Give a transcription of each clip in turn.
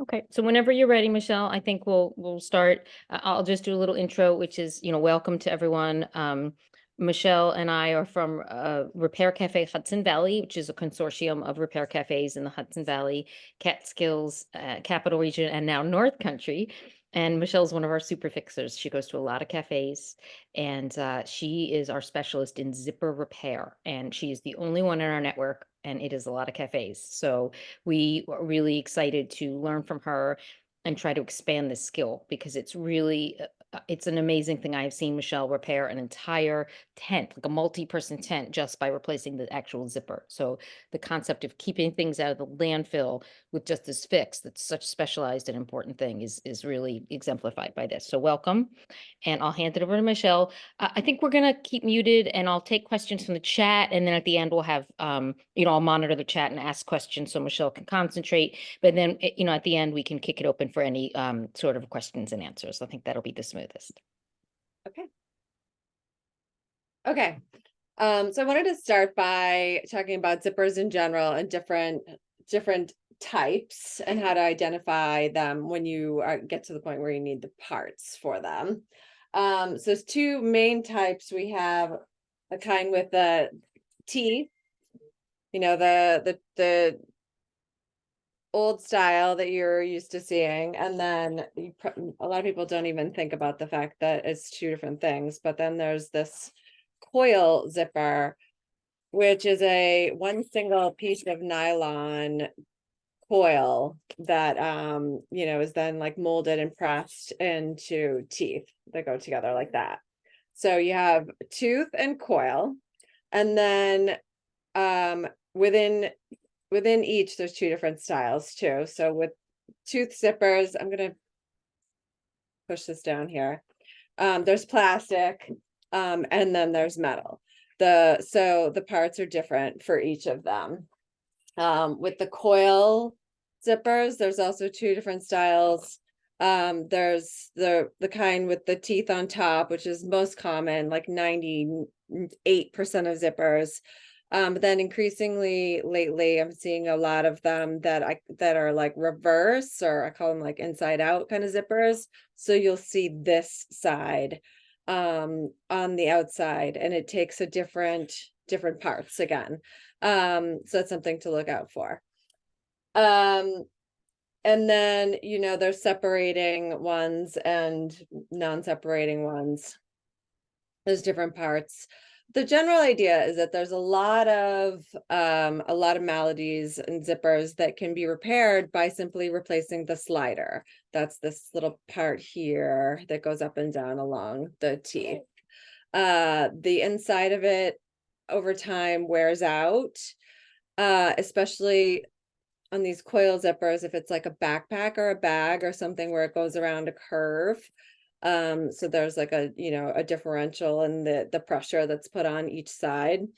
Okay, so whenever you're ready, Michelle, I think we'll start. I'll just do a little intro, which is, welcome to everyone. Michelle and I are from Repair Cafe Hudson Valley, which is a consortium of repair cafes in the Hudson Valley, Catskills, Capital Region, and now North Country. And Michelle's one of our super fixers. She goes to a lot of cafes, and she is our specialist in zipper repair. And she is the only one in our network, and it is a lot of cafes. So we are really excited to learn from her and try to expand this skill because it's really it's an amazing thing. I have seen Michelle repair an entire tent, like a multi-person tent, just by replacing the actual zipper. So the concept of keeping things out of the landfill with just this fix, that's such a specialized and important thing, is really exemplified by this. So welcome, and I'll hand it over to Michelle. I think we're gonna keep muted, and I'll take questions from the chat, and then at the end we'll have I'll monitor the chat and ask questions so Michelle can concentrate. But then at the end we can kick it open for any sort of questions and answers. I think that'll be the smoothest. Okay. Okay. So I wanted to start by talking about zippers in general and different types and how to identify them when you get to the point where you need the parts for them. So there's two main types. We have a kind with the teeth, the old style that you're used to seeing, and then a lot of people don't even think about the fact that it's two different things. But then there's this coil zipper, which is a one single piece of nylon coil that is then like molded and pressed into teeth that go together like that. So you have tooth and coil, and then within each there's two different styles too. So with tooth zippers, I'm gonna push this down here. There's plastic, and then there's metal. So the parts are different for each of them. With the coil zippers, there's also two different styles. There's the kind with the teeth on top, which is most common, like 98% of zippers. But then increasingly lately, I'm seeing a lot of them that are like reverse, or I call them like inside out kind of zippers. So you'll see this side on the outside, and it takes a different parts again. So that's something to look out for. And then there's separating ones and non-separating ones. There's different parts. The general idea is that there's a lot of maladies and zippers that can be repaired by simply replacing the slider. That's this little part here that goes up and down along the teeth. The inside of it over time wears out, especially on these coil zippers if it's like a backpack or a bag or something where it goes around a curve. So there's like a differential in the pressure that's put on each side.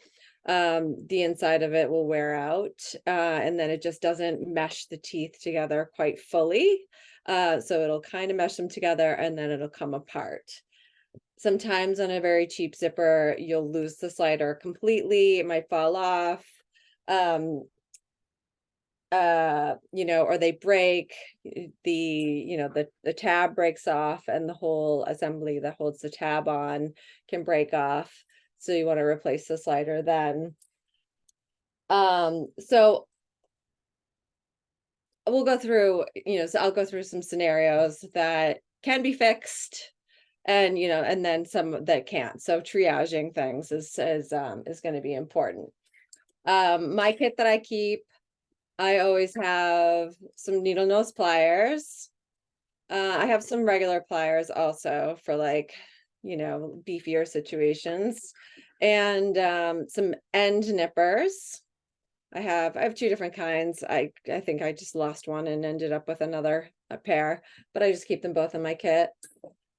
The inside of it will wear out, and then it just doesn't mesh the teeth together quite fully. So it'll kind of mesh them together and then it'll come apart. Sometimes on a very cheap zipper, you'll lose the slider completely. It might fall off. Or they break, the tab breaks off, and the whole assembly that holds the tab on can break off. So you want to replace the slider then. So we'll go through, so I'll go through some scenarios that can be fixed, and and then some that can't. So triaging things is going to be important. My kit that I keep, I always have some needle nose pliers. I have some regular pliers also for like, beefier situations, and some end nippers. I have two different kinds. I think I just lost one and ended up with a pair, but I just keep them both in my kit.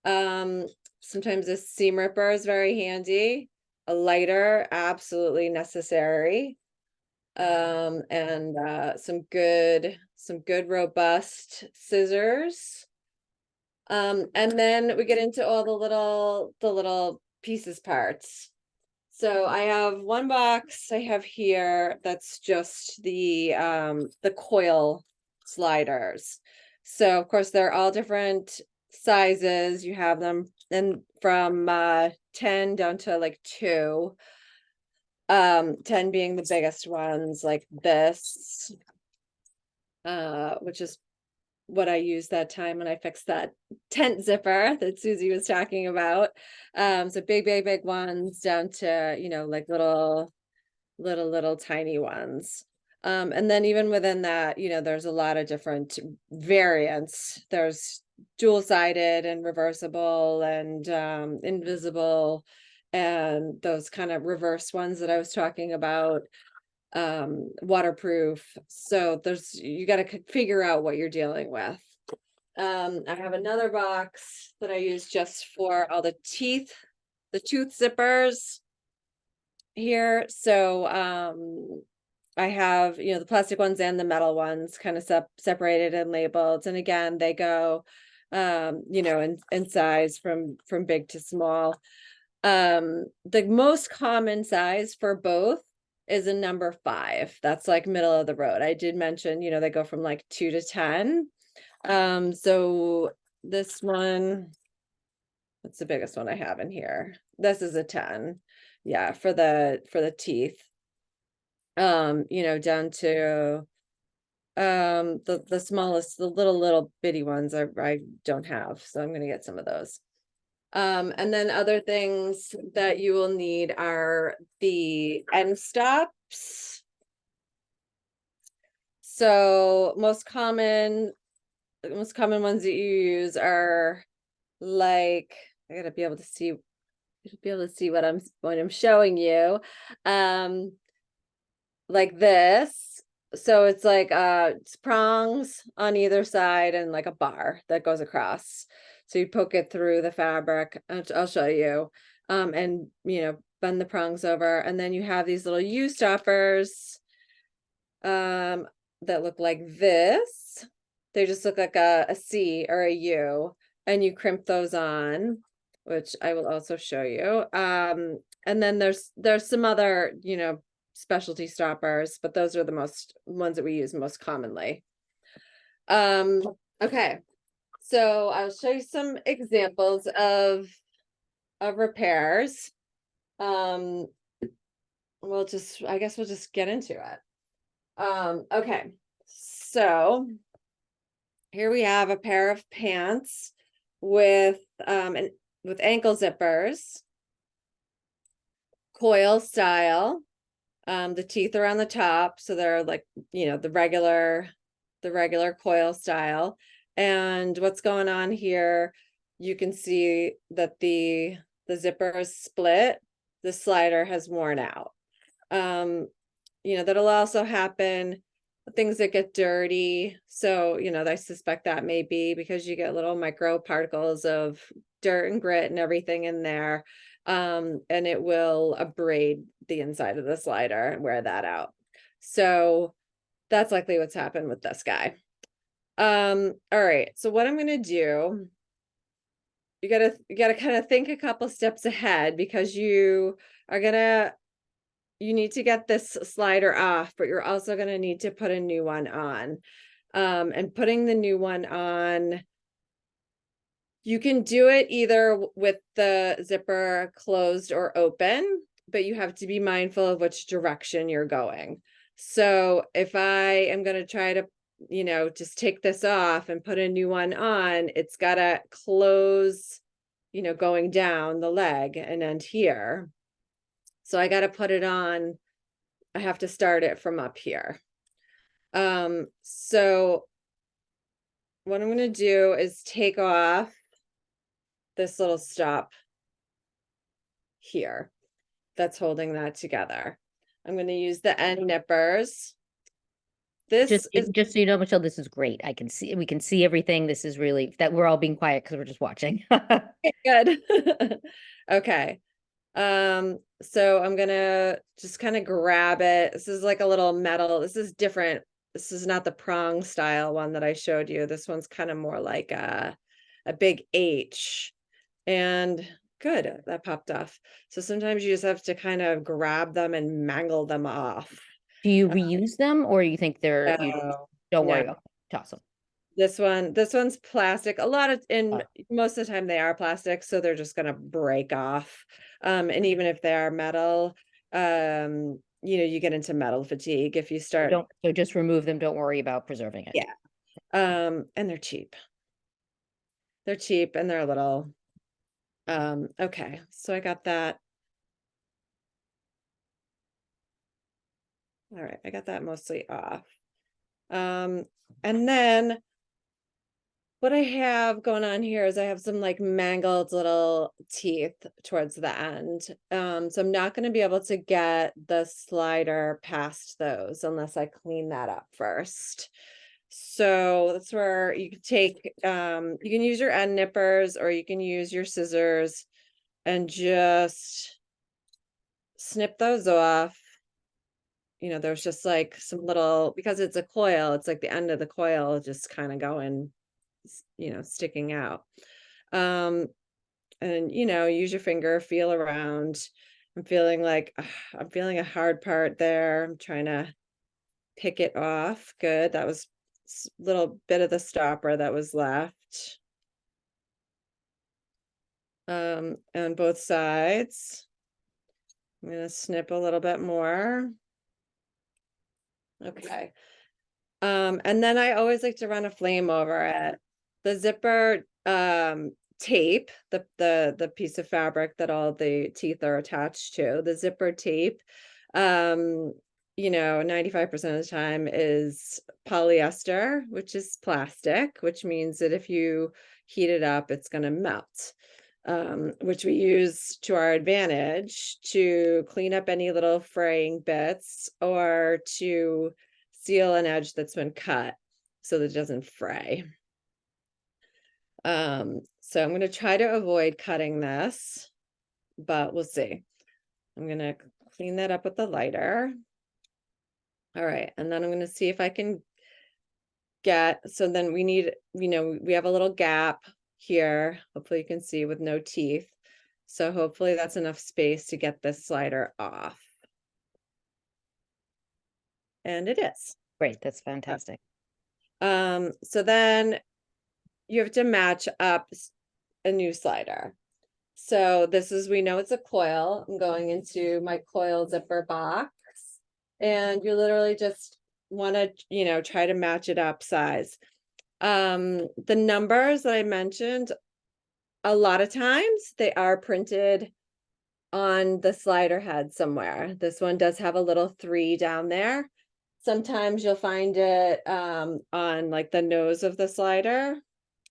Sometimes a seam ripper is very handy. A lighter, absolutely necessary. And some good robust scissors. And then we get into all the little pieces parts. So I have one box I have here that's just the coil sliders. So of course, they're all different sizes. You have them and from 10 down to like 2. 10 being the biggest ones like this, which is what I used that time when I fixed that tent zipper that Susie was talking about. So big ones down to, like little tiny ones. And then even within that, there's a lot of different variants. There's dual-sided and reversible and invisible, and those kind of reverse ones that I was talking about, waterproof. So you got to figure out what you're dealing with. I have another box that I use just for all the tooth zippers here. So I have, the plastic ones and the metal ones kind of separated and labeled. And again, they go in size from big to small. The most common size for both is a number 5. That's like middle of the road. I did mention, they go from like 2 to 10. So this one, that's the biggest one I have in here. This is a 10. Yeah, for the teeth. Down to the smallest, the little bitty ones I don't have, so I'm gonna get some of those. And then other things that you will need are the end stops. So most common ones that you use are like, I gotta be able to see what I'm showing you. Like this. So it's like it's prongs on either side and like a bar that goes across. So you poke it through the fabric. I'll show you. And bend the prongs over, and then you have these little U stoppers that look like this. They just look like a C or a U, and you crimp those on, which I will also show you. And then there's some other, specialty stoppers, but those are the ones that we use most commonly. Okay, so I'll show you some examples of repairs. I guess we'll just get into it. Okay, so here we have a pair of pants with ankle zippers, coil style. The teeth are on the top, so they're like, the regular coil style. And what's going on here, you can see that the zipper is split, the slider has worn out. That'll also happen things that get dirty. So, I suspect that may be because you get little micro particles of dirt and grit and everything in there. And it will abrade the inside of the slider and wear that out. So that's likely what's happened with this guy. All right. So what I'm going to do, you gotta kind of think a couple steps ahead, because you need to get this slider off, but you're also going to need to put a new one on. And putting the new one on, you can do it either with the zipper closed or open, but you have to be mindful of which direction you're going. So if I am going to try to, just take this off and put a new one on, it's got to close, going down the leg and end here. So I got to put it on. I have to start it from up here. So what I'm going to do is take off this little stop here that's holding that together. I'm going to use the end nippers. This is just so you know, Michelle, this is great. We can see everything. This is really that we're all being quiet because we're just watching. good. Okay. So I'm gonna just kind of grab it. This is like a little metal. This is different. This is not the prong style one that I showed you. This one's kind of more like a big H. And good, that popped off. So sometimes you just have to kind of grab them and mangle them off. Do you reuse them, or you think you No, don't no, worry about toss them? This one's plastic. A lot of, and Oh, most of the time they are plastic, so they're just gonna break off. And even if they are metal, you get into metal fatigue if you so start. don't, so just remove them, don't worry about preserving it. Yeah. And they're cheap. They're cheap and they're a little, okay, so I got that. All right, I got that mostly off. Um, and then what I have going on here is I have some like mangled little teeth towards the end. So I'm not going to be able to get the slider past those unless I clean that up first. So that's where you can take, you can use your end nippers or you can use your scissors and just snip those off. There's just like some little, because it's a coil, it's like the end of the coil just kind of going, sticking out. Um, and use your finger, feel around. I'm feeling like I'm feeling a hard part there. I'm trying to pick it off. Good. That was a little bit of the stopper that was left. On both sides. I'm going to snip a little bit more. Okay. And then I always like to run a flame over it. The zipper tape, the piece of fabric that all the teeth are attached to, the zipper tape, 95% of the time is polyester, which is plastic, which means that if you heat it up, it's going to melt. Which we use to our advantage to clean up any little fraying bits or to seal an edge that's been cut so that it doesn't fray. So I'm going to try to avoid cutting this, but we'll see. I'm going to clean that up with the lighter. All right, and then I'm going to see if I can so then we need, we have a little gap here. Hopefully you can see with no teeth. So hopefully that's enough space to get this slider off. And it is. Great, that's fantastic. So then you have to match up a new slider. So this is, we know it's a coil. I'm going into my coil zipper box and you literally just want to, try to match it up size. The numbers that I mentioned, a lot of times they are printed on the slider head somewhere. This one does have a little 3 down there. Sometimes you'll find it on like the nose of the slider,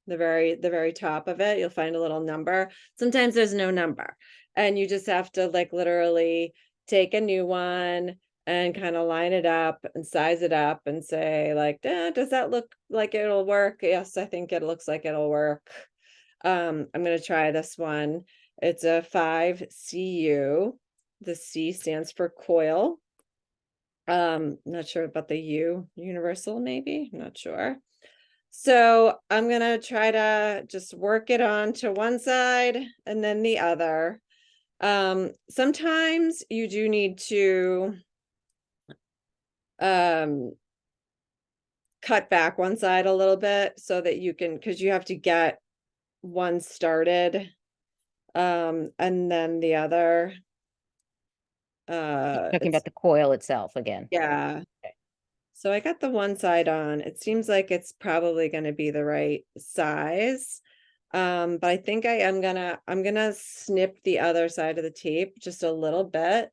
the very top of it, you'll find a little number. Sometimes there's no number and you just have to like literally take a new one and kind of line it up and size it up and say like, does that look like it'll work? Yes, I think it looks like it'll work. I'm going to try this one. It's a 5CU. The C stands for coil. Not sure about the U, universal maybe, I'm not sure. So I'm gonna try to just work it on to one side and then the other. Sometimes you do need to cut back one side a little bit so that you can, because you have to get one started, and then the other. Talking about the coil itself again. Yeah. Okay. So I got the one side on. It seems like it's probably going to be the right size. But I think I'm gonna snip the other side of the tape just a little bit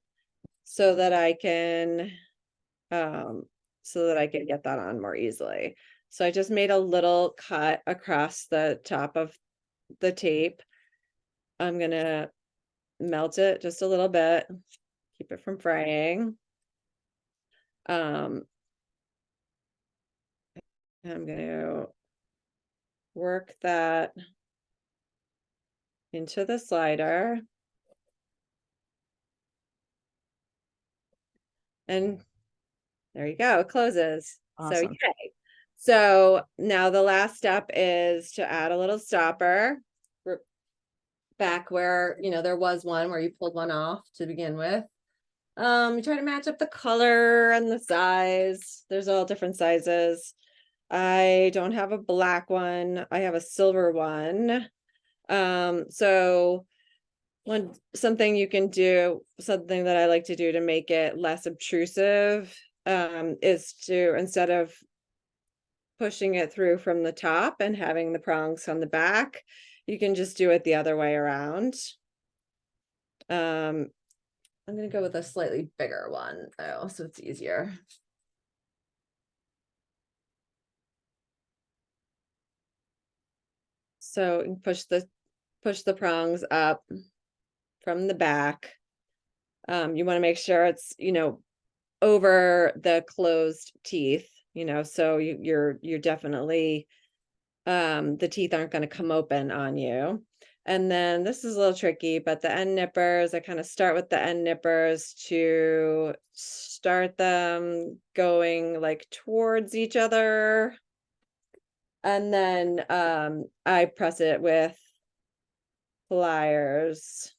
so that I can get that on more easily. So I just made a little cut across the top of the tape. I'm gonna melt it just a little bit, keep it from fraying. And I'm gonna work that into the slider. And there you go, it closes. So Awesome. yay. So now the last step is to add a little stopper back where, there was one where you pulled one off to begin with. You try to match up the color and the size. There's all different sizes. I don't have a black one. I have a silver one. So something you can do, something that I like to do to make it less obtrusive, is to, instead of pushing it through from the top and having the prongs on the back, you can just do it the other way around. I'm gonna go with a slightly bigger one though, so it's easier. So you push the prongs up from the back. You want to make sure it's, over the closed teeth, so you're definitely, the teeth aren't going to come open on you. And then this is a little tricky, but the end nippers, I kind of start with the end nippers to start them going like towards each other. And then I press it with pliers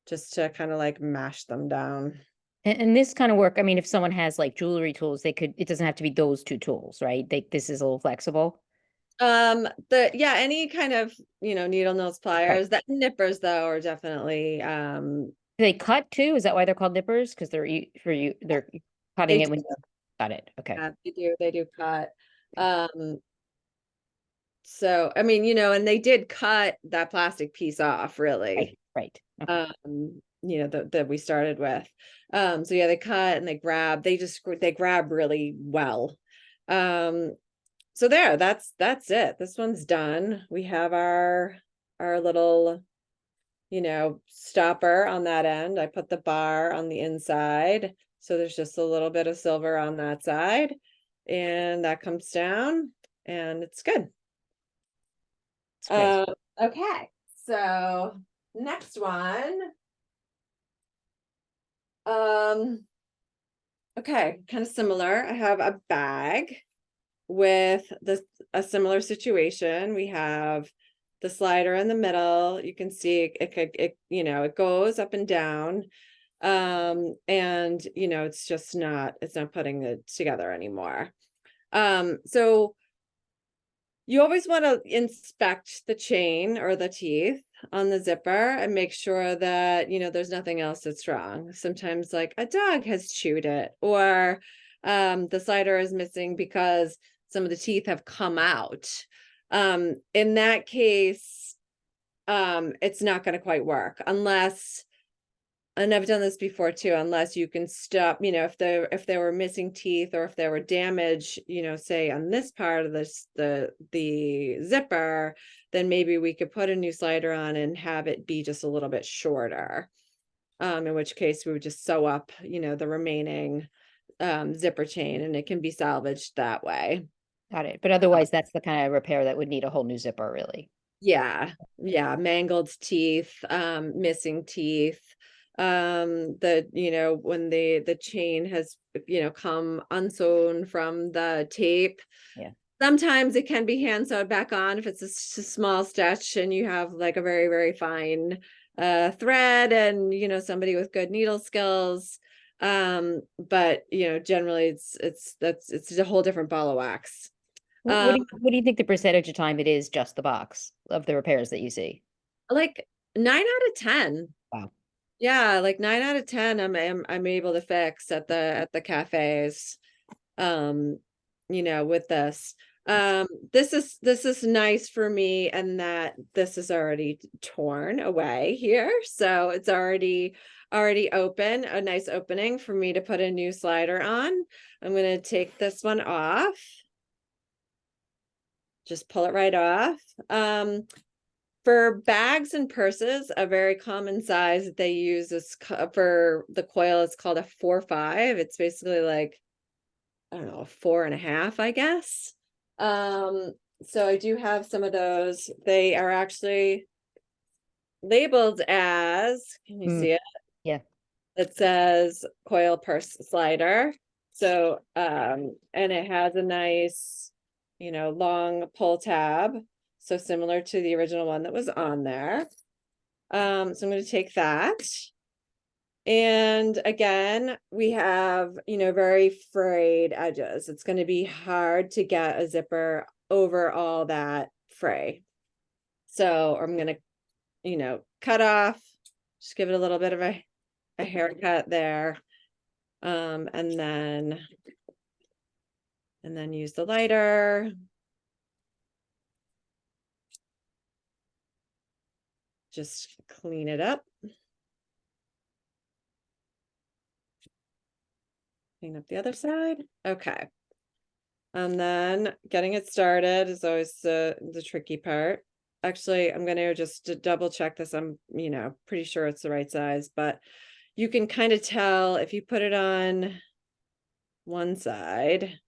just to kind of like mash them down. And this kind of work, I mean, if someone has like jewelry tools, they could, it doesn't have to be those two tools, right? This is a little flexible. Any kind of, needle nose Right. pliers. The nippers though are definitely, Do they cut too? Is that why they're called nippers? Because they're for you, they're cutting they it do, when you got it. Okay. they do cut. Um, so I mean, and they did cut that plastic piece off, really. Right. Right. Okay. That we started with. So yeah, they cut and they grab really well. So that's it. This one's done. We have our little, stopper on that end. I put the bar on the inside, so there's just a little bit of silver on that side, and that comes down, and it's good. That's great. Okay, so next one. Okay, kind of similar. I have a bag with a similar situation. We have the slider in the middle. You can see it goes up and down. And it's not putting it together anymore. So you always want to inspect the chain or the teeth on the zipper and make sure that, there's nothing else that's wrong. Sometimes like a dog has chewed it, or the slider is missing because some of the teeth have come out. In that case, it's not going to quite work unless, and I've done this before too, unless you can stop, if there were missing teeth, or if there were damage, say on this part of the zipper, then maybe we could put a new slider on and have it be just a little bit shorter. In which case we would just sew up, the remaining zipper chain, and it can be salvaged that way. Got it. But otherwise, that's the kind of repair that would need a whole new zipper, really. Yeah, mangled teeth, missing teeth, when the chain has, come unsewn from the tape. Yeah. Sometimes it can be hand sewed back on if it's a small stitch and you have like a very, very fine thread, and somebody with good needle skills. But generally it's a whole different ball of wax. What do you think the percentage of time it is just the box of the repairs that you see? Like 9 out of 10. Wow. Yeah, like 9 out of 10 I'm able to fix at the cafes. With this. This is nice for me, and that this is already torn away here. So it's already open, a nice opening for me to put a new slider on. I'm gonna take this one off. Just pull it right off. For bags and purses, a very common size that they use is for the Coil. It's called a 4-5. It's basically like, I don't know, 4.5, I guess. So I do have some of those. They are actually labeled as, can you see it? Yeah. It says Coil purse slider. So, and it has a nice, long pull tab. So similar to the original one that was on there. So I'm going to take that. And again, we have, very frayed edges. It's going to be hard to get a zipper over all that fray. So I'm going to, cut off, just give it a little bit of a haircut there. And then use the lighter. Just clean it up. Clean up the other side. Okay. And then getting it started is always the tricky part. Actually, I'm going to just double check this. I'm, pretty sure it's the right size, but you can kind of tell if you put it on one side.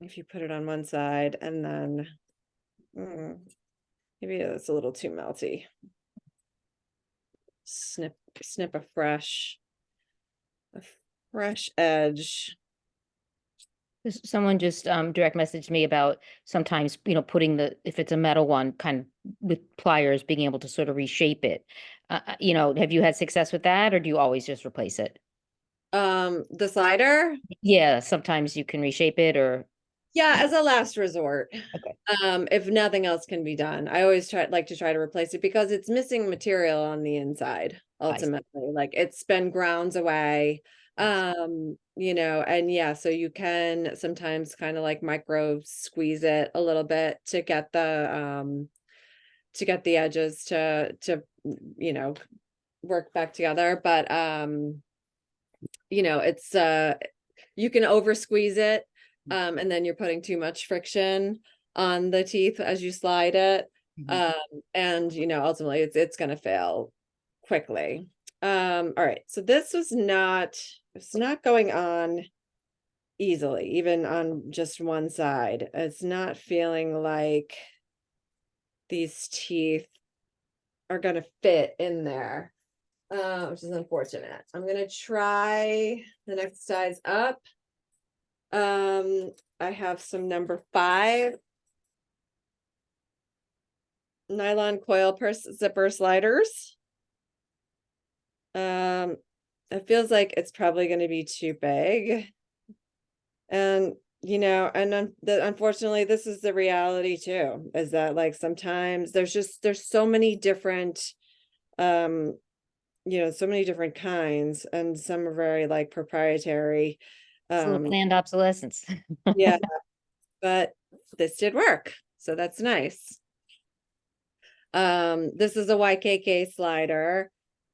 If you put it on one side and then maybe it's a little too melty. Snip a fresh edge. Someone just direct messaged me about sometimes, putting if it's a metal one, kind of with pliers, being able to sort of reshape it. Have you had success with that, or do you always just replace it? The slider? Yeah, sometimes you can reshape it, or Yeah, as a last resort. okay. If nothing else can be done. I always like to try to replace it because it's missing material on the inside, I see. ultimately. Like it's been grounds away. I see. And yeah, so you can sometimes kind of like micro squeeze it a little bit to get the edges to work back together. But it's you can over squeeze it, and then you're putting too much friction on the teeth as you slide it. Mhm. And ultimately it's going to fail quickly. All right, so this was it's not going on easily, even on just one side. It's not feeling like these teeth are going to fit in there, which is unfortunate. I'm going to try the next size up. I have some number 5 nylon coil purse zipper sliders. It feels like it's probably going to be too big. And unfortunately, this is the reality too, is that like sometimes there's so many different, so many different kinds, and some are very like proprietary. It's a little planned obsolescence. Yeah, but this did work, so that's nice. This is a YKK slider.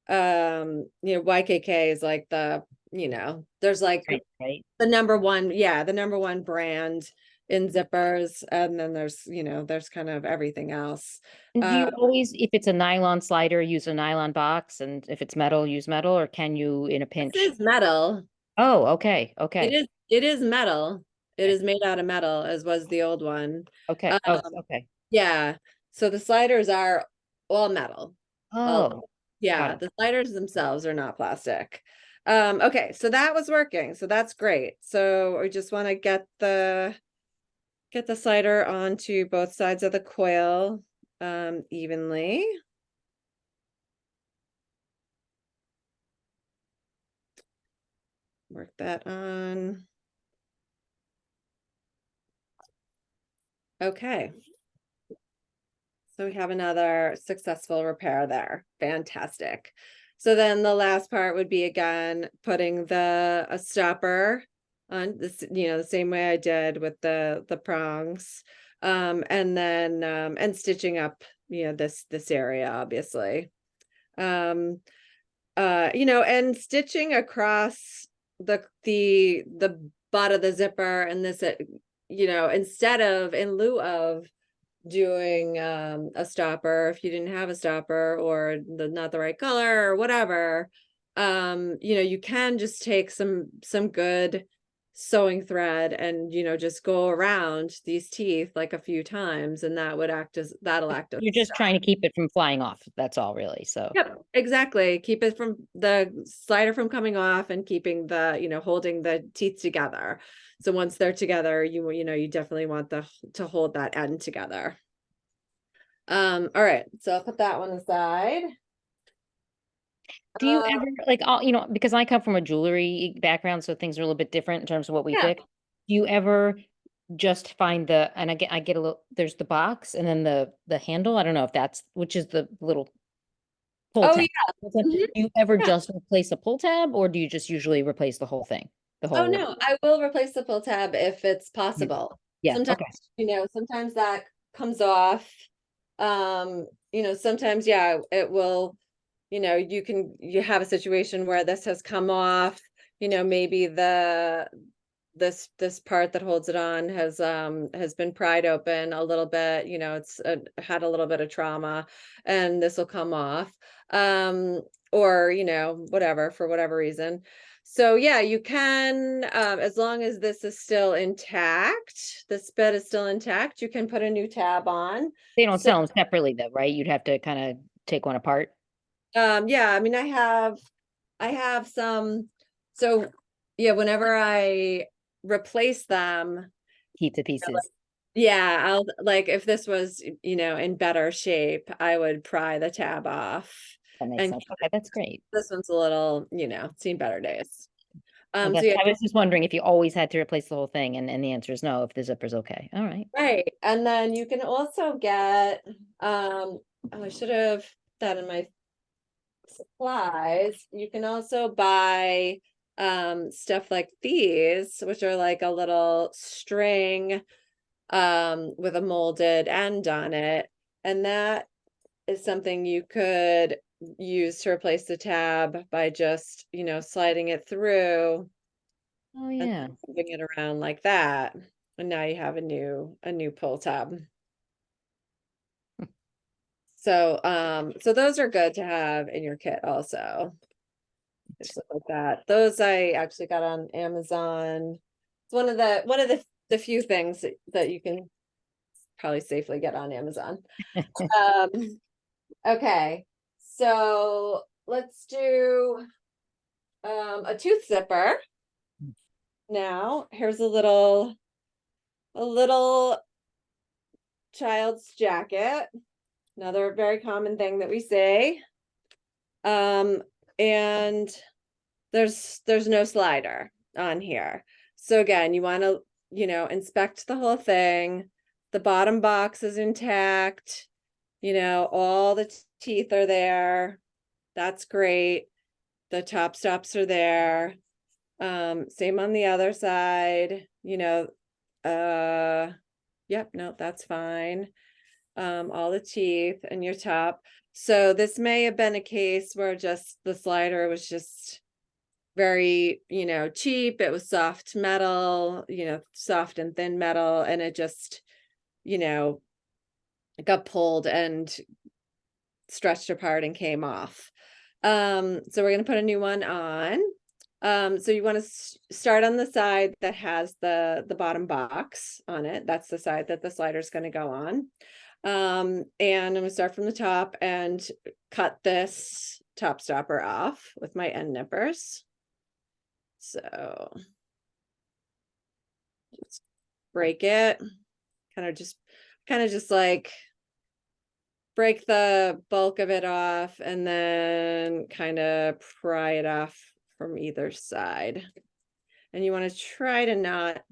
YKK is like there's like Right. the number one brand in zippers, and then there's kind of everything else. And do you always, if it's a nylon slider, use a nylon box, and if it's metal, use metal, or can you in a This pinch? is metal. Oh, okay, okay, It is metal. It okay, is made out of metal, as was the old one. okay. Oh, Um, okay. yeah. So the sliders are all metal. All Oh, got Yeah, it. the sliders themselves are not plastic. Okay, so that was working. So that's great. So we just want to get the slider onto both sides of the coil evenly. Work that on. Okay. So we have another successful repair there. Fantastic. So then the last part would be again putting a stopper on this, the same way I did with the prongs. And then and stitching up, this area, obviously. And stitching across the butt of the zipper, and this, in lieu of doing a stopper, if you didn't have a stopper or not the right color or whatever, you can just take some good sewing thread and just go around these teeth like a few times, and that'll act as You're a just stop. trying to keep it from flying off. That's all, really. So, Yep, exactly. Keep it from the slider from coming off, and keeping holding the teeth together. So once they're together, you definitely want to hold that end together. All right, so I'll put that one aside. Do you ever like all, because I come from a jewelry background, so things are a little bit different in terms of what we Yeah. pick. Do you ever just find and I get a little, there's the box and then the handle. I don't know if that's, which is the little pull Oh tab. yeah. Pull tab. Mhm. Do you ever Yeah. just replace a pull tab or do you just usually replace the whole thing? The Oh whole, no, I will replace the pull tab if it's yeah, possible. yeah, Sometimes, okay. sometimes that comes off. Sometimes, yeah, it will, you have a situation where this has come off, maybe this part that holds it on has been pried open a little bit, it's had a little bit of trauma, and this will come off. Um or whatever, for whatever reason. So yeah, you can, as long as this is still intact, this bed is still intact, you can put a new tab on. They don't So sell them separately though, right? You'd have to kind of take one apart, yeah, I mean, I have some. So yeah, whenever I replace them, keep the pieces. yeah, I'll like, if this was, in better shape, I would pry the tab off. That makes And sense. Okay, that's great. this one's a little, seen better days. I So guess yeah, I was just wondering if you always had to replace the whole thing, and the answer is no, if the zipper's okay. All right. right. And then you can also get, oh, I should have that in my supplies. You can also buy stuff like these, which are like a little string with a molded end on it. And that is something you could use to replace the tab by just, sliding it through Oh and yeah. moving it around like that. And now you have a new pull tab. So those are good to have in your kit also. Just look like that. Those I actually got on Amazon. It's one of the few things that you can probably safely get on Amazon. Um, okay, so let's do a tooth zipper. Now, here's a little child's jacket. Another very common thing that we say. And there's no slider on here. So again, you want to, inspect the whole thing. The bottom box is intact. All the teeth are there. That's great. The top stops are there. Same on the other side, yep, no, that's fine. All the teeth and your top. So this may have been a case where just the slider was just very, cheap. It was soft metal, soft and thin metal, and it just, you know, got pulled and stretched apart and came off. So we're gonna put a new one on. So you want to start on the side that has the bottom box on it. That's the side that the slider is going to go on. And I'm gonna start from the top and cut this top stopper off with my end nippers. So just break it, kind of just like break the bulk of it off and then kind of pry it off from either side. And you want to try to not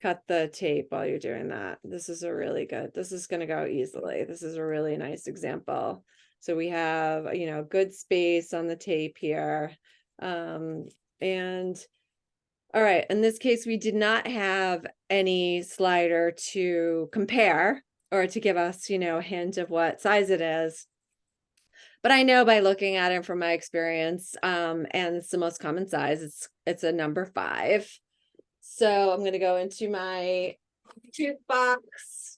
cut the tape while you're doing that. This is going to go easily. This is a really nice example. So we have, good space on the tape here. And all right, in this case, we did not have any slider to compare or to give us, a hint of what size it is. But I know by looking at it from my experience, and it's the most common size, it's a number 5. So I'm gonna go into my tooth box.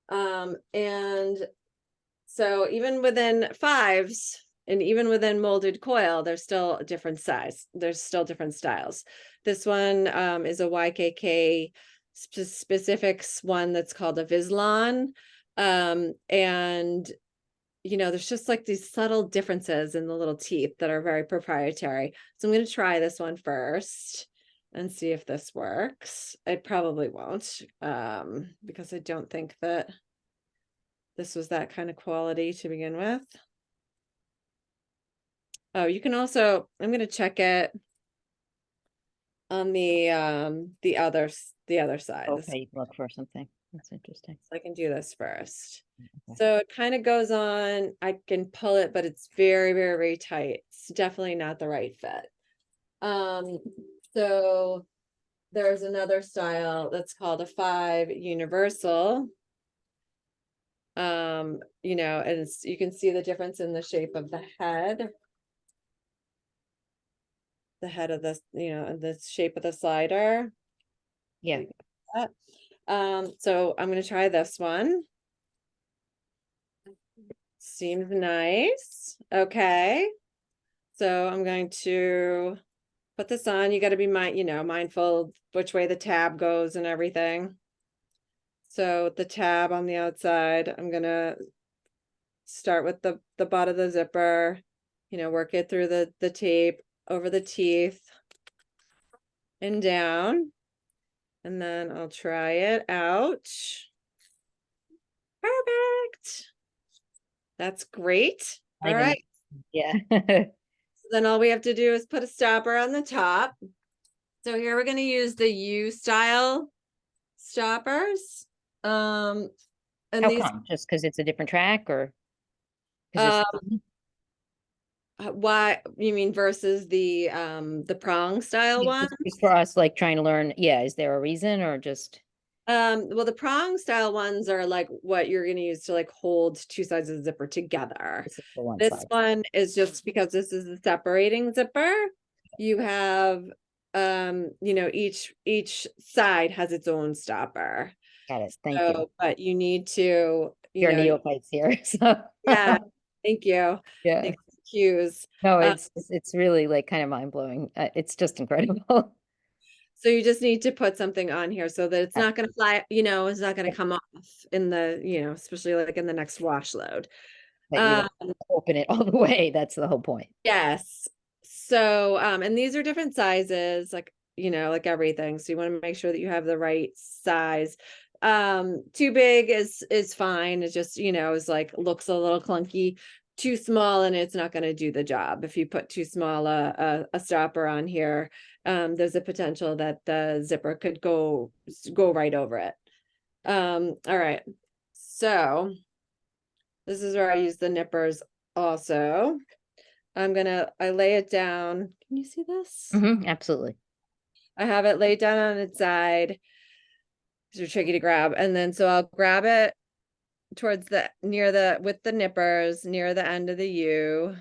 And so even within 5s and even within molded coil, there's still a different size. There's still different styles. This one is a YKK specifics one that's called a Vislon. And there's just like these subtle differences in the little teeth that are very proprietary. So I'm going to try this one first and see if this works. It probably won't, because I don't think that this was that kind of quality to begin with. Oh, you can also, I'm gonna check it on the other side. This, Okay, look for something. That's interesting. I can do this first. Okay. So it kind of goes on, I can pull it, but it's very, very, very tight. It's definitely not the right fit. So there's another style that's called a 5 universal. You know, and you can see the difference in the shape of the head. The head of this, you know, the shape of the slider. Yeah. So I'm gonna try this one. Seems nice. Okay. So I'm going to put this on. You got to be mindful which way the tab goes and everything. So the tab on the outside, I'm gonna start with the butt of the zipper, work it through the tape over the teeth and down. And then I'll try it out. Perfect. That's great. All right. Yeah. Then all we have to do is put a stopper on the top. So here we're going to use the U style stoppers. And How these come? Just because it's a different track, or because it's why you mean versus the prong style one? just for us, like trying to learn? Yeah. Is there a reason, or just Well, the prong style ones are like what you're going to use to like hold two sides of the zipper together. this is the one This side? one is just because this is a separating zipper. You have each side has its own stopper. Got it. Thank you. So, but you need to, You're neophytes here, so yeah, thank you. yeah. Thanks for the cues. No, Uh, it's really like kind of mind blowing. It's just incredible. so you just need to put something on here so that it's Yeah, not going to fly, it's not going to come off in the, especially like in the next wash load. that you Um, don't open it all the way. That's the whole point. yes. So, and these are different sizes, like, like everything. So you want to make sure that you have the right size. Too big is fine. It just, is like looks a little clunky. Too small and it's not going to do the job. If you put too small a stopper on here, there's a potential that the zipper could go right over it. All right. So this is where I use the nippers also. I lay it down. Can you see this? Absolutely. I have it laid down on its side. These are tricky to grab. And then so I'll grab it towards with the nippers near the end of the U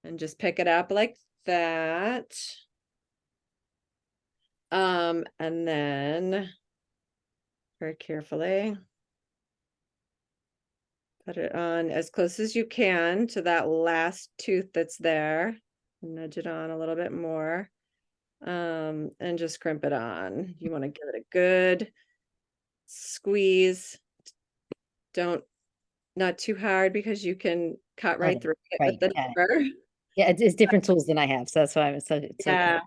and just pick it up like that. And then very carefully put it on as close as you can to that last tooth that's there. Nudge it on a little bit more. And just crimp it on. You want to give it a good squeeze. Not too hard because you can cut right Okay. through it with Right. the Yeah. nipper. Yeah. It's different tools than I have, so that's why it's okay. Yeah.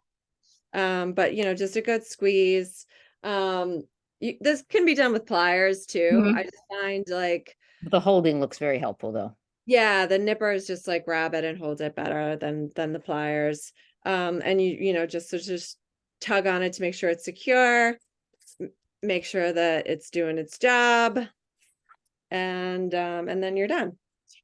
But just a good squeeze. This can be done with pliers too. I just find like, The holding looks very helpful, though. yeah, the nippers just like grab it and hold it better than the pliers. And just tug on it to make sure it's secure, make sure that it's doing its job, and then you're done.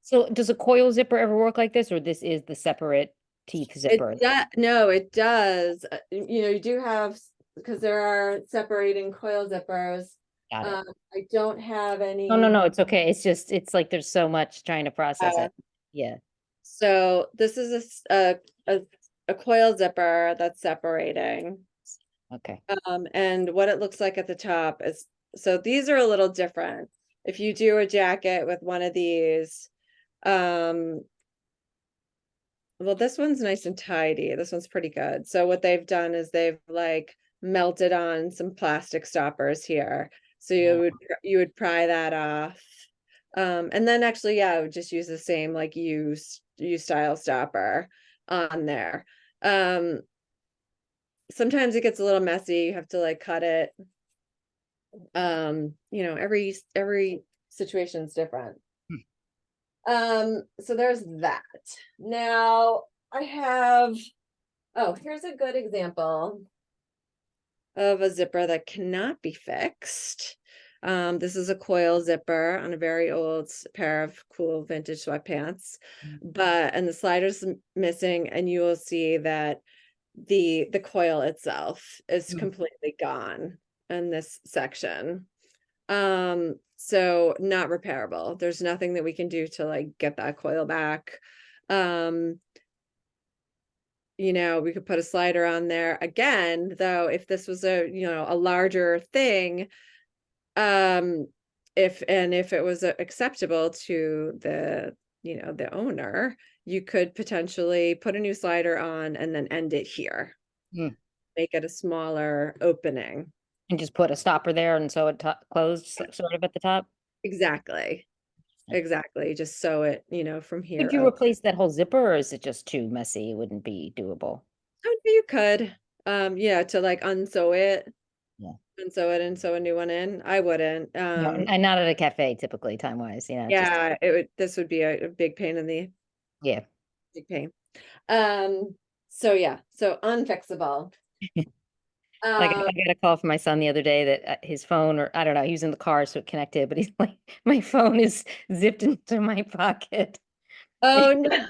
So, does a coil zipper ever work like this, or this is the separate teeth zipper? No, it does. You do have, because there are separating coil zippers. Got it. I don't have No, no, any. no. It's okay. It's just it's like there's so much trying to process uh, it. Yeah. so this is a coil zipper that's separating. Okay. And what it looks like at the top is, so these are a little different. If you do a jacket with one of these, well, this one's nice and tidy. This one's pretty good. So what they've done is they've like melted on some plastic stoppers here. So you would pry that off. And then actually, yeah, I would just use the same like U style stopper on there. Sometimes it gets a little messy. You have to like cut it every situation's different. Hmm. So there's that. Now I have, oh, here's a good example of a zipper that cannot be fixed. This is a coil zipper on a very old pair of cool vintage sweatpants, and the slider's missing, and you will see that the coil itself is completely gone in this section. So not repairable. There's nothing that we can do to like get that coil back. We could put a slider on there again, though, if this was a larger thing, if it was acceptable to the owner, you could potentially put a new slider on and then end it here. Mm. Make it a smaller opening. And just put a stopper there and so it closed sort of at the top. Exactly. Exactly. Just sew it, from here. Could you replace that whole zipper or is it just too messy? It wouldn't be doable. Oh, you could. Yeah, to like unsew it. Yeah. Unsew it and sew a new one in. I wouldn't. No, and not at a cafe typically, time-wise, just Yeah, this would be a big pain in the yeah. big pain. So yeah, so unfixable. Like I got a call from my son the other day that his phone, or I don't know, he was in the car, so it connected, but he's like, my phone is zipped into my pocket. Oh no.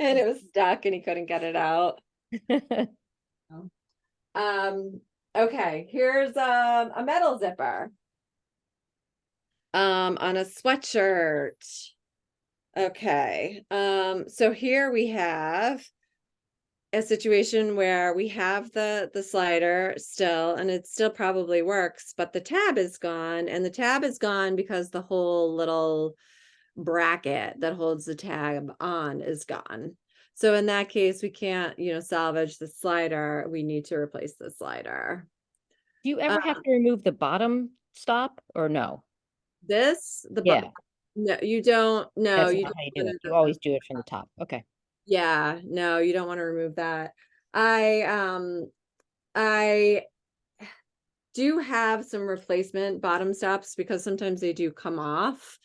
And it was stuck and he couldn't get it out. Okay, here's a metal zipper. On a sweatshirt. Okay. So here we have a situation where we have the slider still, and it still probably works, but the tab is gone, and the tab is gone because the whole little bracket that holds the tab on is gone. So in that case, we can't, salvage the slider. We need to replace the slider. Do you ever have to remove the bottom stop or no? Yeah. No, you don't. No, That's you not how you do don't. it. You always do it from the top. Okay. Yeah, no, you don't want to remove that. I do have some replacement bottom stops because sometimes they do come off.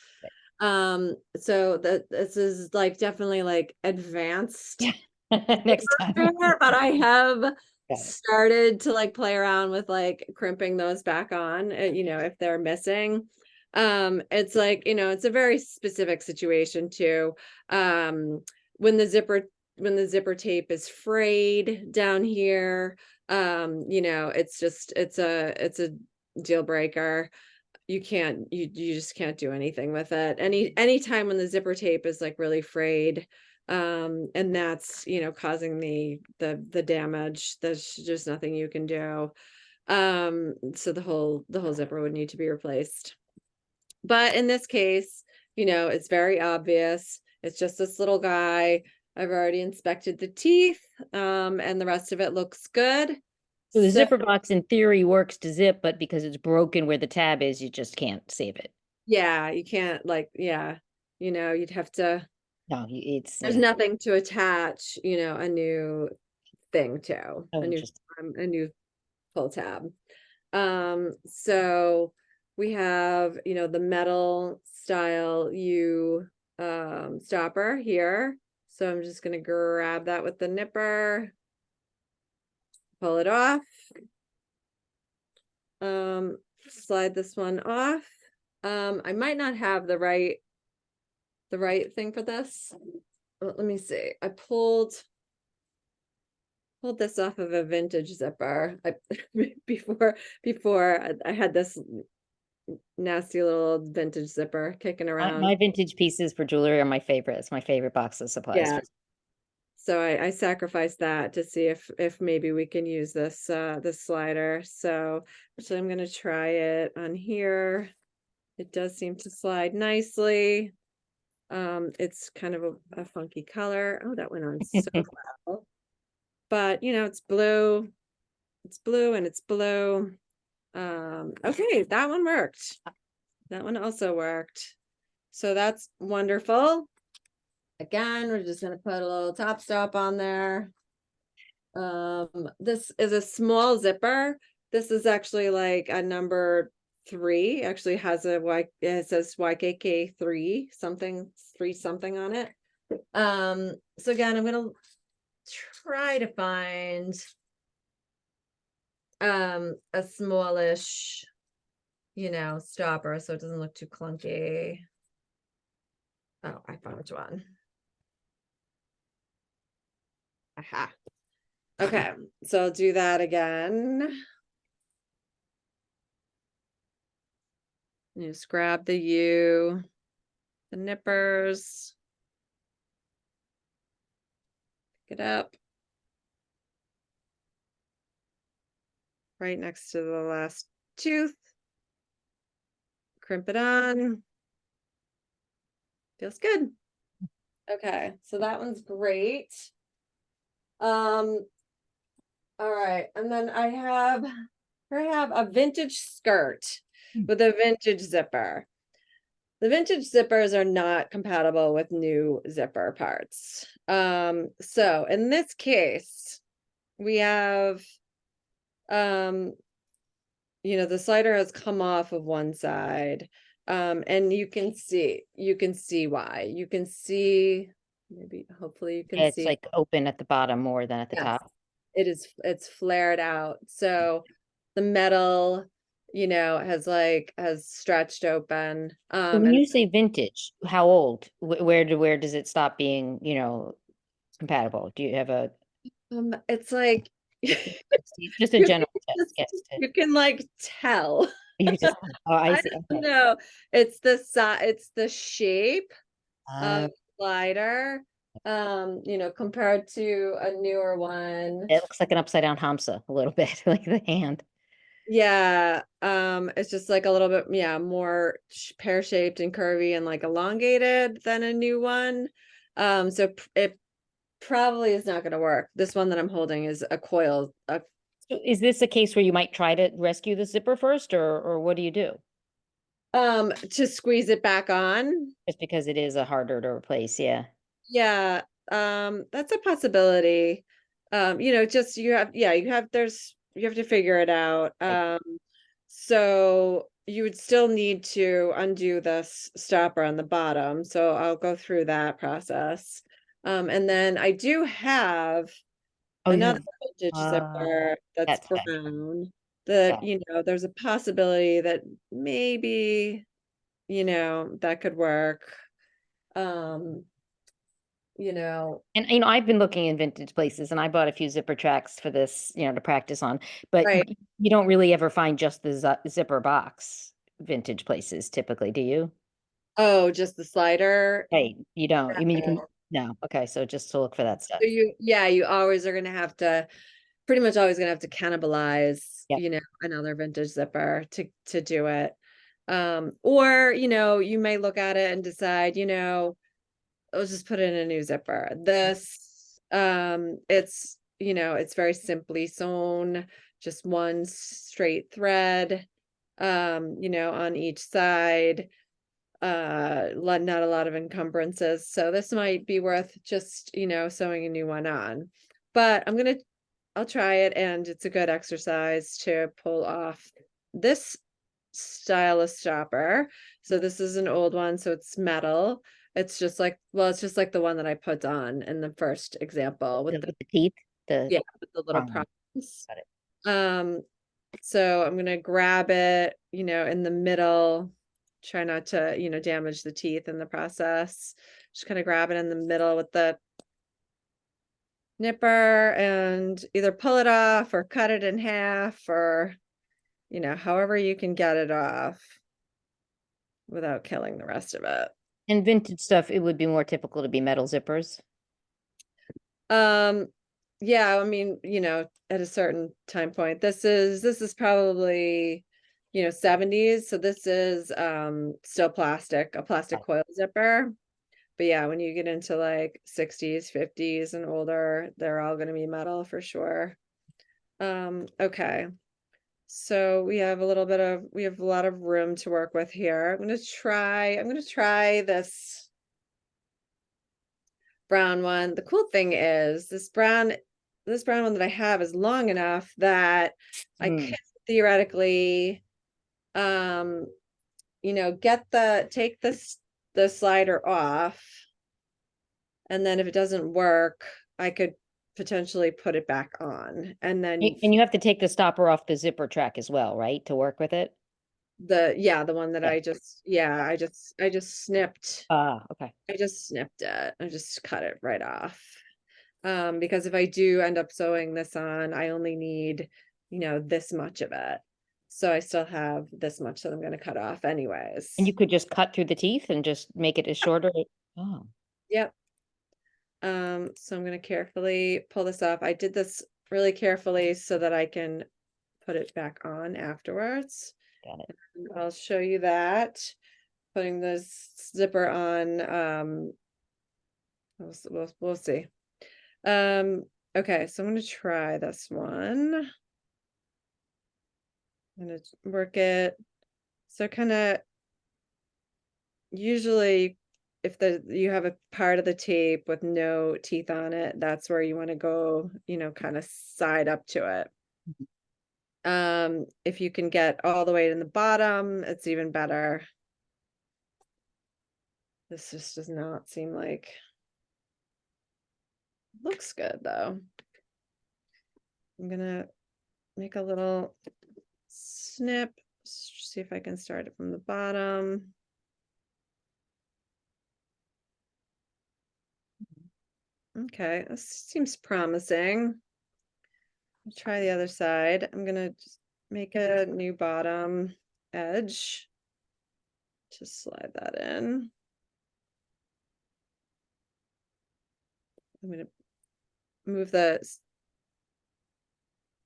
So this is like definitely like advanced Next time. but I have Got it. started to like play around with like crimping those back on, if they're missing. It's like, it's a very specific situation too. When the zipper tape is frayed down here, it's a deal breaker. You just can't do anything with it. Anytime when the zipper tape is like really frayed, and that's causing the damage, there's just nothing you can do. So the whole zipper would need to be replaced. But in this case, it's very obvious. It's just this little guy. I've already inspected the teeth, and the rest of it looks good. So the zipper box in theory works to zip, but because it's broken where the tab is, you just can't save it. Yeah, you can't you'd have to. No, There's nothing to attach, a new thing to, Oh, a new pull tab. So we have, the metal style stopper here. So I'm just gonna grab that with the nipper, pull it off. Slide this one off. I might not have the right thing for this. Let me see. I pulled this off of a vintage zipper. Before I had this nasty little vintage zipper kicking around. My vintage pieces for jewelry are my favorite. It's my favorite box of supplies. Yeah. So I sacrificed that to see if maybe we can use this slider. So actually I'm gonna try it on here. It does seem to slide nicely. It's kind of a funky color. Oh, that went on so well. But it's blue. It's blue and it's blue. Okay, that one worked. That one also worked. So that's wonderful. Again, we're just gonna put a little top stop on there. This is a small zipper. This is actually like a number 3 actually has a it says YKK 3 something on it. So again, I'm gonna try to find a smallish, stopper so it doesn't look too clunky. Oh, I found which one. Aha. Okay, so I'll do that again. You just grab the U, the nippers, pick it up. Right next to the last tooth. Crimp it on. Feels good. Okay, so that one's great. All right, and then I have a vintage skirt with a vintage zipper. The vintage zippers are not compatible with new zipper parts. So in this case, we have the slider has come off of one side. And you can see why. You can see, hopefully you can It's see. like open at the bottom more than at the Yes, top. it's flared out. So the metal, has stretched open. When And you say vintage, how old? Where does it stop being, compatible? Do you have a it's like just a you general can test? just, Yes. you can like tell. You just oh, I I see. don't Okay. know. It's the size, it's the shape of Uh, the slider, compared to a newer one. it looks like an upside down hamsa a little bit, like the hand. Yeah, it's just like a little bit, more pear-shaped and curvy and like elongated than a new one. So it probably is not going to work. This one that I'm holding is a coil. So is this a case where you might try to rescue the zipper first, or what do you do? To squeeze it back on. Just because it is a harder to replace, yeah. Yeah, that's a possibility. Just you have to figure it out. So you would still need to undo this stopper on the bottom. So I'll go through that process. And then I do have Oh, you another have vintage zipper that's that's better. brown that, Yeah. there's a possibility that maybe, that could work. Um, And I've been looking in vintage places and I bought a few zipper tracks for this, to practice on, but right. you don't really ever find just the zipper box vintage places typically, do you? Oh, just the slider. Right, you don't. You mean you can, No. no, okay, so just to look for that stuff. So you always are gonna have to, pretty much always gonna have to cannibalize, Yep. another vintage zipper to do it. Or, you may look at it and decide, let's just put in a new zipper. This, it's very simply sewn, just one straight thread, on each side. Not a lot of encumbrances, so this might be worth just sewing a new one on. But I'll try it, and it's a good exercise to pull off this stylist stopper. So this is an old one, so it's metal. It's just like, well, it's just like the one that I put on in the first example with With the teeth, the with the little prong. prongs. Got it. So I'm gonna grab it, in the middle. Try not to, damage the teeth in the process. Just kind of grab it in the middle with the nipper and either pull it off or cut it in half, or, however you can get it off without killing the rest of it. And vintage stuff, it would be more typical to be metal zippers. Yeah, I mean, at a certain time point, this is probably, 70s. So this is still plastic, a plastic coil zipper. But yeah, when you get into like 60s, 50s and older, they're all going to be metal for sure. Okay. So we have a lot of room to work with here. I'm going to try this brown one. The cool thing is this brown one that I have is long enough that I could theoretically you know, take the slider off. And then if it doesn't work, I could potentially put it back on. And then And you have to take the stopper off the zipper track as well, right? To work with it? the one that Yeah. I just snipped. Ah, okay. I just snipped it. I just cut it right off. Because if I do end up sewing this on, I only need, you know, this much of it. So I still have this much that I'm going to cut off anyways. And you could just cut through the teeth and just make it as shorter. Oh, Yep. So I'm going to carefully pull this off. I did this really carefully so that I can put it back on afterwards. got it. I'll show you that. Putting this zipper on, we'll see. Okay, so I'm gonna try this one. I'm gonna work it. So kind of usually if you have a part of the tape with no teeth on it, that's where you want to go, you know, kind of side up to it. If you can get all the way to the bottom, it's even better. This just does not seem like looks good though. I'm gonna make a little snip, see if I can start it from the bottom. Okay, this seems promising. I'll try the other side. I'm gonna just make a new bottom edge. Just slide that in. I'm gonna move the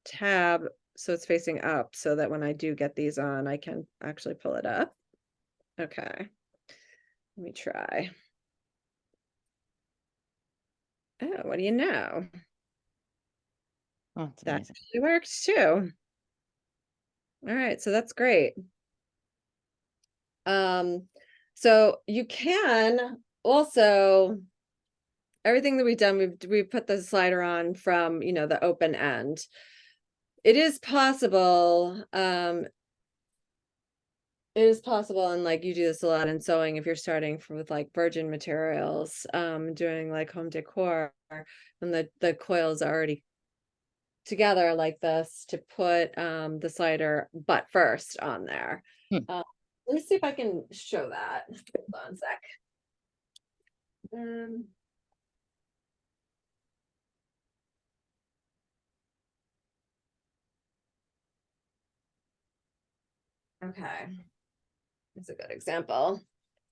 tab so it's facing up so that when I do get these on, I can actually pull it up. Okay, let me try. Oh, what do you know? Oh, it's That amazing. actually works too. All right, so that's great. So you can also, everything that we've done, we've put the slider on from, you know, the open end. It is possible, and like you do this a lot in sewing if you're starting with like virgin materials, doing like home decor, and the coil's already together like this, to put the slider butt first on there. Hmm. Let me see if I can show that. Hold on a sec. Okay, it's a good example.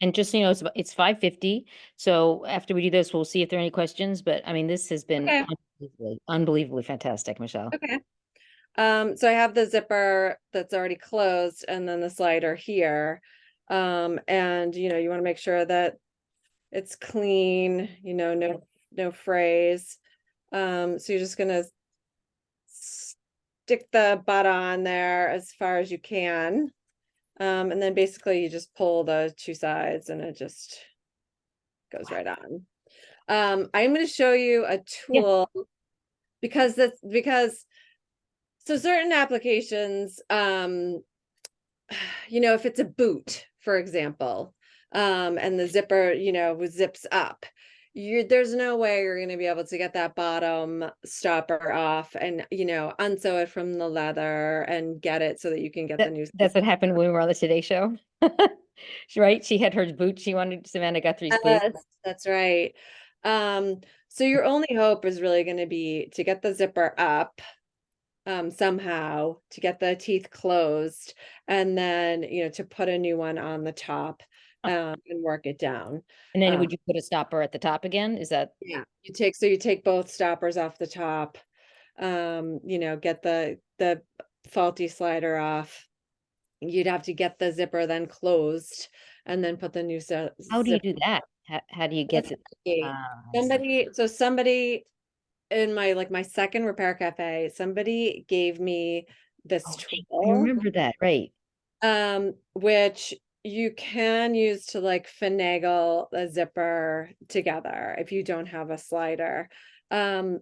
And just so you know, it's 5:50. So after we do this, we'll see if there are any questions. But I mean, this has been Okay. unbelievably fantastic, Michelle. Okay. So I have the zipper that's already closed and then the slider here. And you know, you want to make sure that it's clean, you know, no frays. So you're just gonna stick the butt on there as far as you can. And then basically you just pull the two sides and it just goes right on. I'm going to show you a Yeah. tool because so certain applications, you know, if it's a boot, for example, and the zipper, you know, zips up, there's no way you're going to be able to get that bottom stopper off and, you know, unsew it from the leather and get it so that you can get the new. That's what happened when we were on the Today Show. Right? She had her boot. She wanted Savannah Guthrie's boot. That's right. So your only hope is really going to be to get the zipper up somehow, to get the teeth closed, and then, you know, to put a new one on the top and work it down. And then would you put a stopper at the top again? Is that? Yeah, you take both stoppers off the top, you know, get the faulty slider off. You'd have to get the zipper then closed and then put the new How do you zipper. do that? How do you get it? Somebody in my second repair cafe, somebody gave me this I tool, remember that, right? which you can use to like finagle a zipper together if you don't have a slider. I'm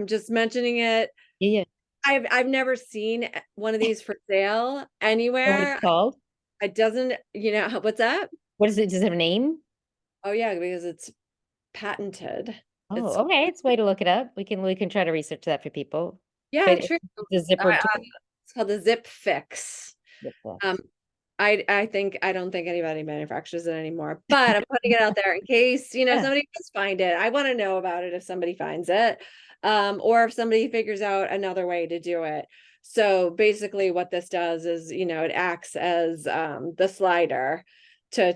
just mentioning it Yeah, I've never seen one of these for sale Know what anywhere. it's called? It doesn't, what's that? What is it? Does it have a name? Oh yeah, because it's patented. It's Oh, okay. It's a way to look it up. We can try to research that for people. yeah, But true. it's a zipper tool. It's called the Zip Fix. Zip Um, fix. I don't think anybody manufactures it anymore, but I'm putting it out there in case, Yeah. somebody does find it. I want to know about it if somebody finds it. Or if somebody figures out another way to do it. So basically what this does is, it acts as the slider to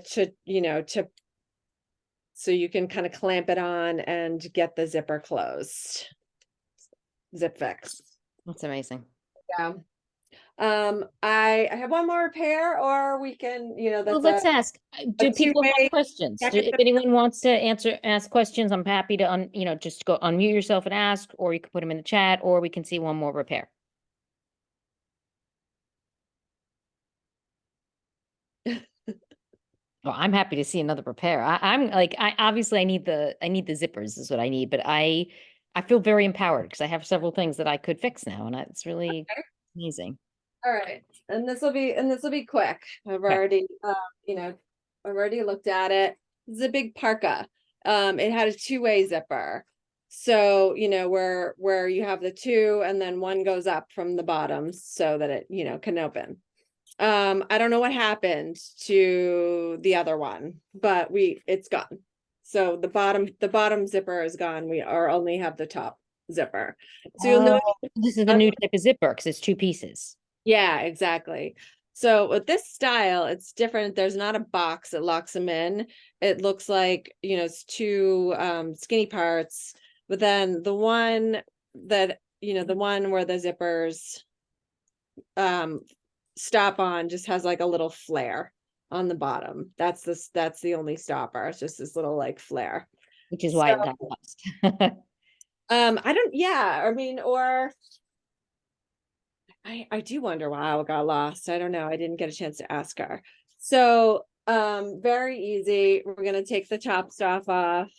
so you can kind of clamp it on and get the zipper closed. Zip Fix. That's amazing. Yeah. I have one more repair, or we can, Well, that's let's ask, do people have two-way questions? check If anyone wants to ask questions, I'm happy to just go unmute yourself and ask, or you can put them in the chat, or we can see one more repair. Well, I'm happy to see another repair. I'm like, obviously I need the zippers is what I need, but I feel very empowered because I have several things that I could fix now, and it's really Okay. amazing. All right, and this will be quick. I've Okay. already, I've already looked at it. This is a big parka. It had a two-way zipper. So, where you have the two and then one goes up from the bottom so that it, can open. I don't know what happened to the other one, but it's gone. So the bottom zipper is gone. We are only have the top zipper. So you'll know. This is a new type of zipper because it's two pieces. Yeah, exactly. So with this style, it's different. There's not a box that locks them in. It looks like, it's two skinny parts, but then the one that, the one where the zippers stop on just has like a little flare on the bottom. That's the only stopper. It's just this little like flare. Which is So why it got lost. I don't, yeah, I mean, or I do wonder why it got lost. I don't know. I didn't get a chance to ask her. So very easy. We're gonna take the top stuff off.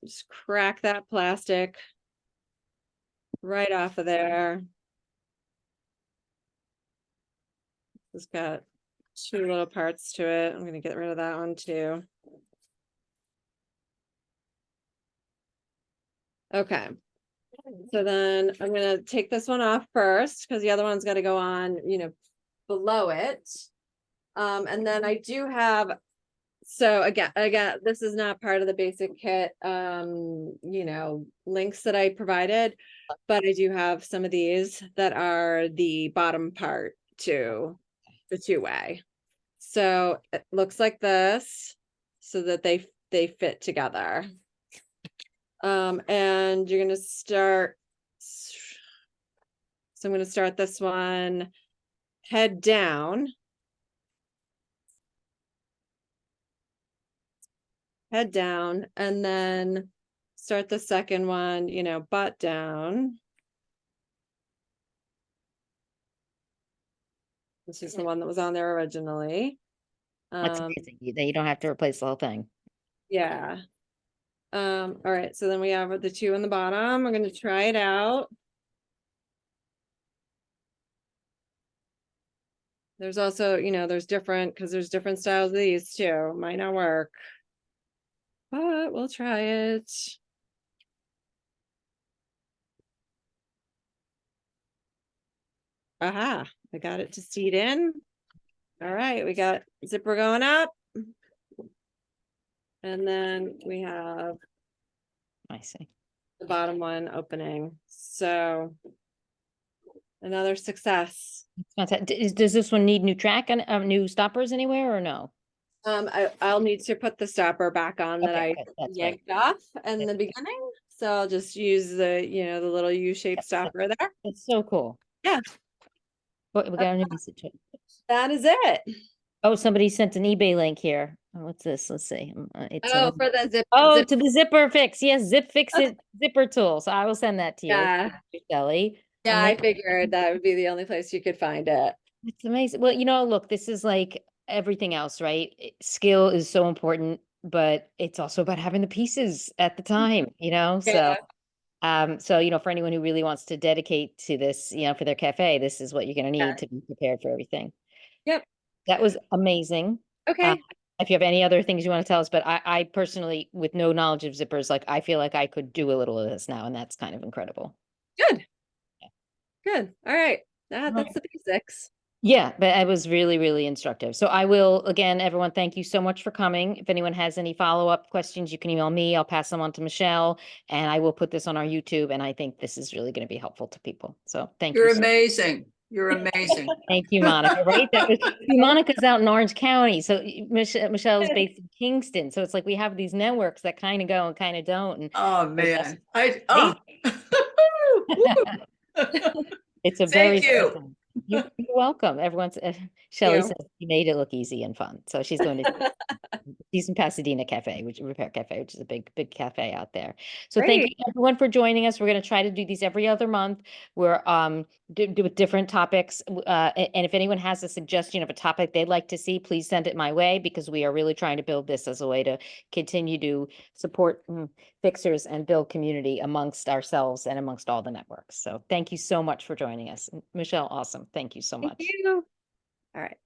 Just crack that plastic right off of there. It's got two little parts to it. I'm gonna get rid of that one too. Okay. So then I'm gonna take this one off first because the other one's got to go on, below it. And then I do have, so again, this is not part of the basic kit, links that I provided, but I do have some of these that are the bottom part to the two-way. So it looks like this, so that they fit together. And you're gonna start. So I'm gonna start this one head down. Head down, and then start the second one, butt down. This is the one that was on there originally. That's amazing. You don't have to replace the whole thing. Yeah. All right, so then we have the two on the bottom. I'm gonna try it out. There's also, there's different, because there's different styles of these too. Might not work, but we'll try it. Aha, I got it to seat in. All right, we got zipper going up. And then we have I see. the bottom one opening. So another success. Does this one need new track and new stoppers anywhere or no? I'll need to put the stopper back on that I yanked off in the beginning. So I'll just use the, the little U-shaped stopper there. It's so cool. Yeah. But we got a new message. That is it. Oh, somebody sent an eBay link here. What's this? Let's see. It's Oh, for the zip. to the zipper fix. Yes, zip fix it zipper tool. So I will send that to you. Yeah. Shelly. Yeah, I figured that would be the only place you could find it. It's amazing. Well, look, this is like everything else, right? Skill is so important. but it's also about having the pieces at the time, Yeah. so, for anyone who really wants to dedicate to this, for their cafe, this is what you're going to Yeah. need to be prepared for everything. Yep. That was amazing. Okay. If you have any other things you want to tell us, but I personally, with no knowledge of zippers, like I feel like I could do a little of this now, and that's kind of incredible. Good. Good. All right. Right. That's the basics. Yeah, but it was really, really instructive. So I will, again, everyone, thank you so much for coming. If anyone has any follow-up questions, you can email me. I'll pass them on to Michelle, and I will put this on our YouTube. And I think this is really going to be helpful to people. So thank you. You're amazing. You're amazing. Thank you, Monica. Right? Monica's out in Orange County. So Michelle is based in Kingston. So it's like we have these networks that kind of go and kind of don't. And Oh man. it's a very Thank you. You're welcome. Everyone's Shelley You. says you made it look easy and fun. So she's going to She's in Pasadena Cafe, which Repair Cafe, which is a big cafe out there. So thank you everyone for joining us. We're going to try to do these every other month. We're do with different topics. And if anyone has a suggestion of a topic they'd like to see, please send it my way, because we are really trying to build this as a way to continue to support fixers and build community amongst ourselves and amongst all the networks. So thank you so much for joining us. Michelle, awesome. Thank you so much. Thank you. All right.